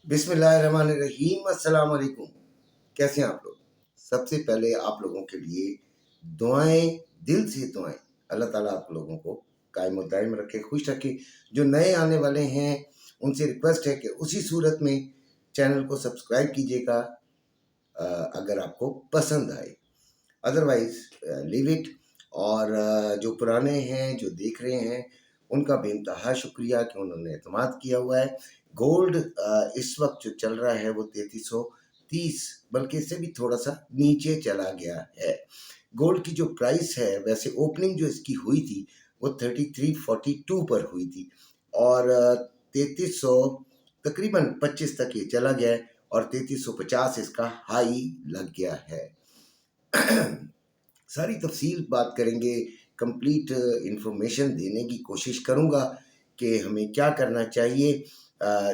बिस्मिल्लाहिर्रहमानिर्रहीम। अस्सलाम वालेकुम। कैसे हैं आप लोग? सबसे पहले आप लोगों के लिए दुआएं, दिल से दुआएं। अल्लाह ताला आप लोगों को कायम और दायम रखे, खुश रखे। जो नए आने वाले हैं उनसे रिक्वेस्ट है कि उसी सूरत में चैनल को सब्सक्राइब कीजिएगा अगर आपको पसंद आए। Otherwise leave it. और जो पुराने हैं जो देख रहे हैं उनका बेइंतहा शुक्रिया कि उन्होंने एतमाद किया हुआ है। गोल्ड इस वक्त जो चल रहा है वो 3330, बल्कि इससे भी थोड़ा सा नीचे चला गया है। गोल्ड की जो प्राइस है, वैसे ओपनिंग जो इसकी हुई थी वो 3342 पर हुई थी और 3300 तकरीबन 25 तक ये चला गया है और 3350 इसका हाई लग गया है। सारी तफसील बात करेंगे, कंप्लीट इंफॉर्मेशन देने की कोशिश करूँगा कि हमें क्या करना चाहिए।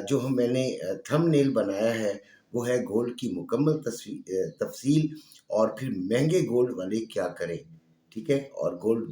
जो मैंने थंबनेल बनाया है वो है गोल्ड की मुकम्मल तफसील और फिर महंगे गोल्ड वाले क्या करें, ठीक है, और गोल्ड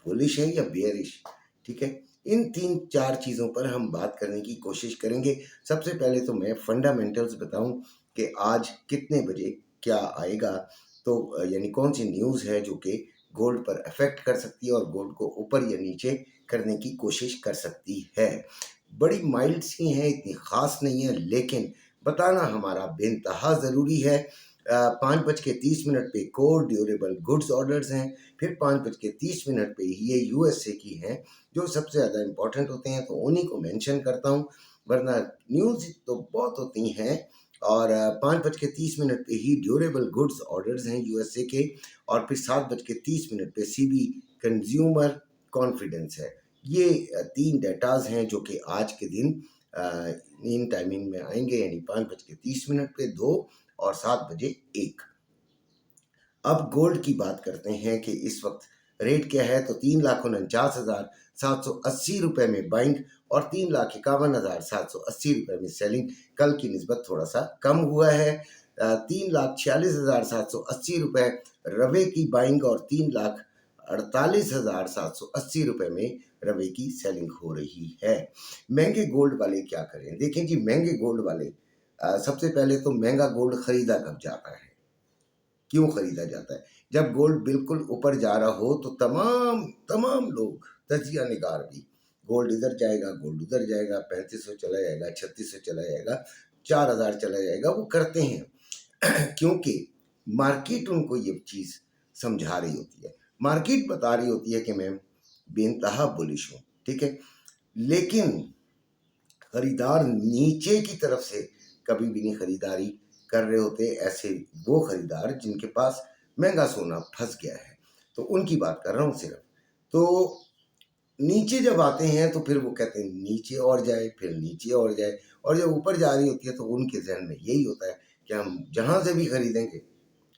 बुलिश है या बेयरिश, ठीक है। इन 3-4 चीज़ों पर हम बात करने की कोशिश करेंगे। सबसे पहले तो मैं फंडामेंटल्स बताऊं कि आज कितने बजे क्या आएगा, तो यानी कौन सी न्यूज़ है जो कि गोल्ड पर अफेक्ट कर सकती है और गोल्ड को ऊपर या नीचे करने की कोशिश कर सकती है। बड़ी माइल्ड सी हैं, इतनी ख़ास नहीं है, लेकिन बताना हमारा बेइंतहा ज़रूरी है। 5:30 पे कोर ड्यूरेबल गुड्स ऑर्डर्स हैं, फिर 5:30 पे ये यूएसए की हैं जो सबसे ज़्यादा इम्पोर्टेंट होते हैं, तो उन्हीं को मेंशन करता हूँ, वरना न्यूज़ तो बहुत होती हैं। और 5:30 पे ही ड्यूरेबल गुड्स ऑर्डर्स हैं यूएसए के, और फिर 7:30 पे सीबी कंज्यूमर कॉन्फिडेंस है। ये 3 डेटाज हैं जो कि आज के दिन इन टाइमिंग में आएंगे, यानी 5:30 पे 2 और 7 बजे 1। अब गोल्ड की बात करते हैं कि इस वक्त रेट क्या है, तो 3,49,780 रुपये में बाइंग और 3,51,780 रुपये में सेलिंग। कल की निस्बत थोड़ा सा कम हुआ है। 3,46,780 रुपये रवे की बाइंग और 3,48,780 रुपये में रवे की सेलिंग हो रही है। महंगे गोल्ड वाले क्या करें? देखें जी, महंगे गोल्ड वाले सबसे पहले तो महंगा गोल्ड खरीदा कब जाता है, क्यों खरीदा जाता है? जब गोल्ड बिल्कुल ऊपर जा रहा हो तो तमाम लोग, तजिया निगार भी, गोल्ड इधर जाएगा, गोल्ड उधर जाएगा, 3500 चला जाएगा, 3600 चला जाएगा, 4000 चला जाएगा, वो करते हैं क्योंकि मार्केट उनको ये चीज़ समझा रही होती है। मार्केट बता रही होती है कि मैं बेइंतहा बुलिश हूँ, ठीक है, लेकिन खरीदार नीचे की तरफ से कभी भी नहीं खरीदारी कर रहे होते। ऐसे वो खरीदार जिनके पास महंगा सोना फंस गया है, तो उनकी बात कर रहा हूँ सिर्फ। तो नीचे जब आते हैं तो फिर वो कहते हैं नीचे और जाए, फिर नीचे और जाए, और जब ऊपर जा रही होती है तो उनके जहन में यही होता है कि हम जहाँ से भी खरीदेंगे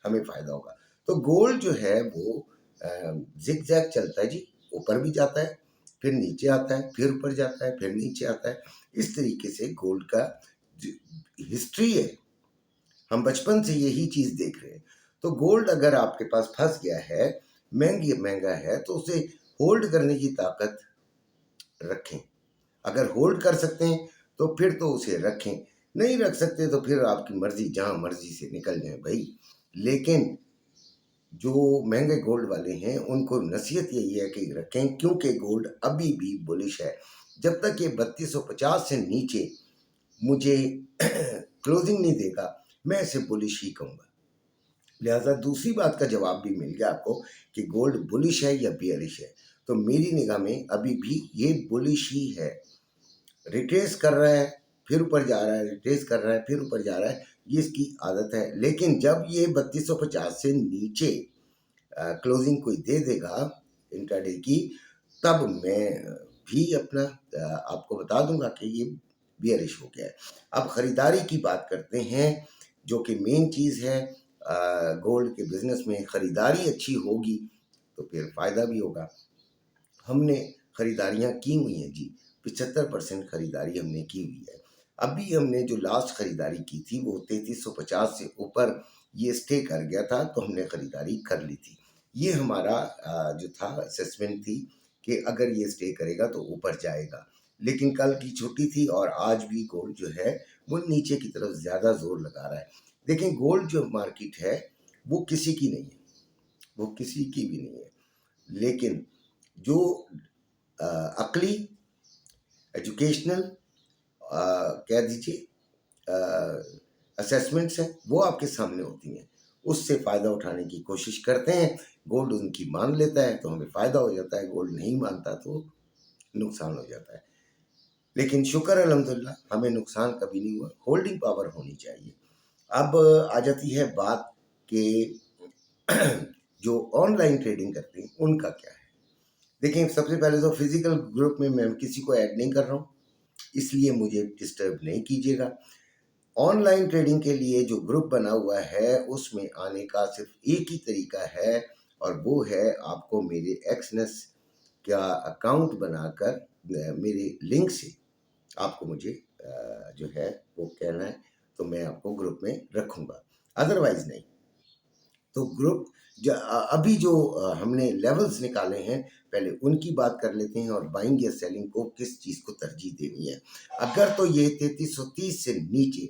हमें फ़ायदा होगा। तो गोल्ड जो है वो जिग जैग चलता है जी, ऊपर भी जाता है, फिर नीचे आता है, फिर ऊपर जाता है, फिर नीचे आता है। इस तरीके से गोल्ड का हिस्ट्री है, हम बचपन से यही चीज़ देख रहे हैं। तो गोल्ड अगर आपके पास फंस गया है, महंगा है, तो उसे होल्ड करने की ताकत रखें। अगर होल्ड कर सकते हैं तो फिर तो उसे रखें, नहीं रख सकते तो फिर आपकी मर्जी, जहाँ मर्जी से निकल जाए भाई। लेकिन जो महंगे गोल्ड वाले हैं उनको नसीहत यही है कि रखें, क्योंकि गोल्ड अभी भी बुलिश है। जब तक ये 3250 से नीचे मुझे क्लोजिंग नहीं देगा, मैं इसे बुलिश ही कहूँगा। लिहाजा दूसरी बात का जवाब भी मिल गया आपको कि गोल्ड बुलिश है या बियरिश है। तो मेरी निगाह में अभी भी ये बुलिश ही है। रिट्रेस कर रहा है, फिर ऊपर जा रहा है, रिट्रेस कर रहा है, फिर ऊपर जा रहा है, ये इसकी आदत है। लेकिन जब ये 3250 से नीचे क्लोजिंग कोई दे देगा इंट्राडे की, तब मैं भी अपना आपको बता दूंगा कि ये बियरिश हो गया है। अब ख़रीदारी की बात करते हैं, जो कि मेन चीज़ है। गोल्ड के बिज़नेस में ख़रीदारी अच्छी होगी तो फिर फ़ायदा भी होगा। हमने ख़रीदारियाँ की हुई हैं जी, 75% ख़रीदारी हमने की हुई है। अभी हमने जो लास्ट ख़रीदारी की थी वो 3350 से ऊपर ये स्टे कर गया था, तो हमने ख़रीदारी कर ली थी। ये हमारा जो था असेसमेंट थी कि अगर ये स्टे करेगा तो ऊपर जाएगा। लेकिन कल की छुट्टी थी और आज भी गोल्ड जो है वो नीचे की तरफ ज़्यादा जोर लगा रहा है। देखें, गोल्ड जो मार्केट है वो किसी की नहीं है, वो किसी की भी नहीं है, लेकिन जो अकली, एजुकेशनल, कह दीजिए असेसमेंट्स हैं, वो आपके सामने होती हैं, उससे फ़ायदा उठाने की कोशिश करते हैं। गोल्ड उनकी मान लेता है तो हमें फ़ायदा हो जाता है, गोल्ड नहीं मानता तो नुकसान हो जाता है। लेकिन शुक्र अल्हम्दुलिल्लाह हमें नुकसान कभी नहीं हुआ, होल्डिंग पावर होनी चाहिए। अब आ जाती है बात कि जो ऑनलाइन ट्रेडिंग करते हैं उनका क्या है। देखिए, सबसे पहले तो फिजिकल ग्रुप में मैं किसी को ऐड नहीं कर रहा हूँ, इसलिए मुझे डिस्टर्ब नहीं कीजिएगा। ऑनलाइन ट्रेडिंग के लिए जो ग्रुप बना हुआ है उसमें आने का सिर्फ एक ही तरीका है, और वो है आपको मेरे एक्सनेस का अकाउंट बनाकर मेरे लिंक से आपको मुझे जो है वो कहना है, तो मैं आपको ग्रुप में रखूँगा, अदरवाइज़ नहीं। तो ग्रुप अभी जो हमने लेवल्स निकाले हैं, पहले उनकी बात कर लेते हैं, और बाइंग या सेलिंग को किस चीज़ को तरजीह देनी है। अगर तो ये 3330 से नीचे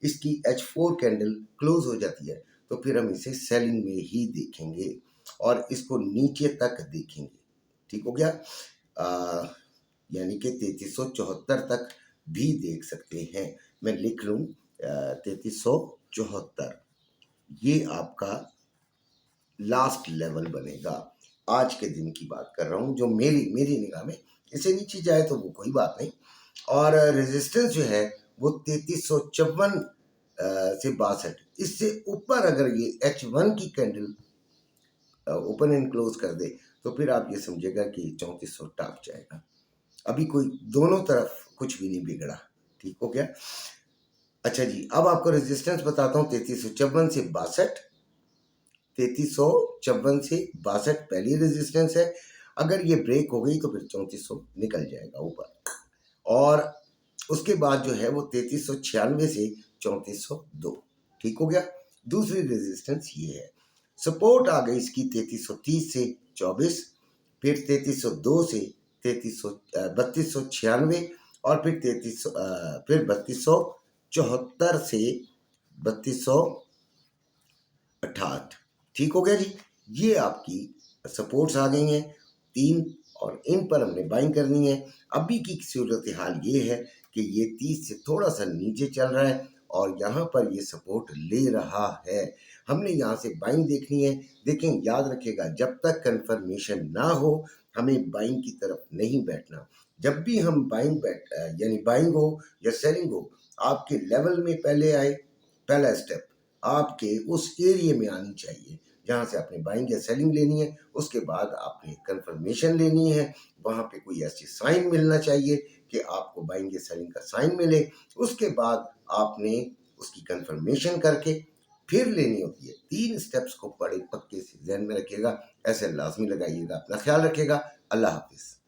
इसकी H4 कैंडल क्लोज हो जाती है तो फिर हम इसे सेलिंग में ही देखेंगे और इसको नीचे तक देखेंगे। ठीक हो गया? यानी कि 3374 तक भी देख सकते हैं। मैं लिख लूँ 3374, ये आपका लास्ट लेवल बनेगा। आज के दिन की बात कर रहा हूँ, जो मेरी मेरी निगाह में इससे नीचे जाए तो वो कोई बात नहीं। और रेजिस्टेंस जो है वो 3354 से 62, इससे ऊपर अगर ये H1 की कैंडल ओपन एंड क्लोज कर दे तो फिर आप ये समझेगा कि 3400 टॉप जाएगा। अभी कोई दोनों तरफ कुछ भी नहीं बिगड़ा। ठीक हो गया? अच्छा जी, अब आपको रेजिस्टेंस बताता हूँ। 3354 से 62, 3354 से 62 पहली रेजिस्टेंस है। अगर ये ब्रेक हो गई तो फिर 3400 निकल जाएगा ऊपर, और उसके बाद जो है वो 3396 से 3402। ठीक हो गया? दूसरी रेजिस्टेंस ये है। सपोर्ट आ गई इसकी 3330 से 24, फिर 3302 से 3296, और फिर 3274 से 3268। ठीक हो गया जी? ये आपकी सपोर्ट्स आ गई हैं 3, और इन पर हमने बाइंग करनी है। अभी की सूरत हाल ये है कि ये 30 से थोड़ा सा नीचे चल रहा है और यहाँ पर ये सपोर्ट ले रहा है। हमने यहाँ से बाइंग देखनी है। देखें, याद रखिएगा, जब तक कंफर्मेशन ना हो हमें बाइंग की तरफ नहीं बैठना। जब भी हम यानी बाइंग हो या सेलिंग हो, आपके लेवल में पहले आए, पहला स्टेप आपके उस एरिया में आनी चाहिए जहाँ से आपने बाइंग या सेलिंग लेनी है। उसके बाद आपने कंफर्मेशन लेनी है, वहाँ पे कोई ऐसी साइन मिलना चाहिए कि आपको बाइंग या सेलिंग का साइन मिले। उसके बाद आपने उसकी कंफर्मेशन करके फिर लेनी होती है। 3 स्टेप्स को बड़े पक्के से ध्यान में रखिएगा, ऐसे लाजमी लगाइएगा। अपना ख्याल रखिएगा। अल्लाह हाफिज़।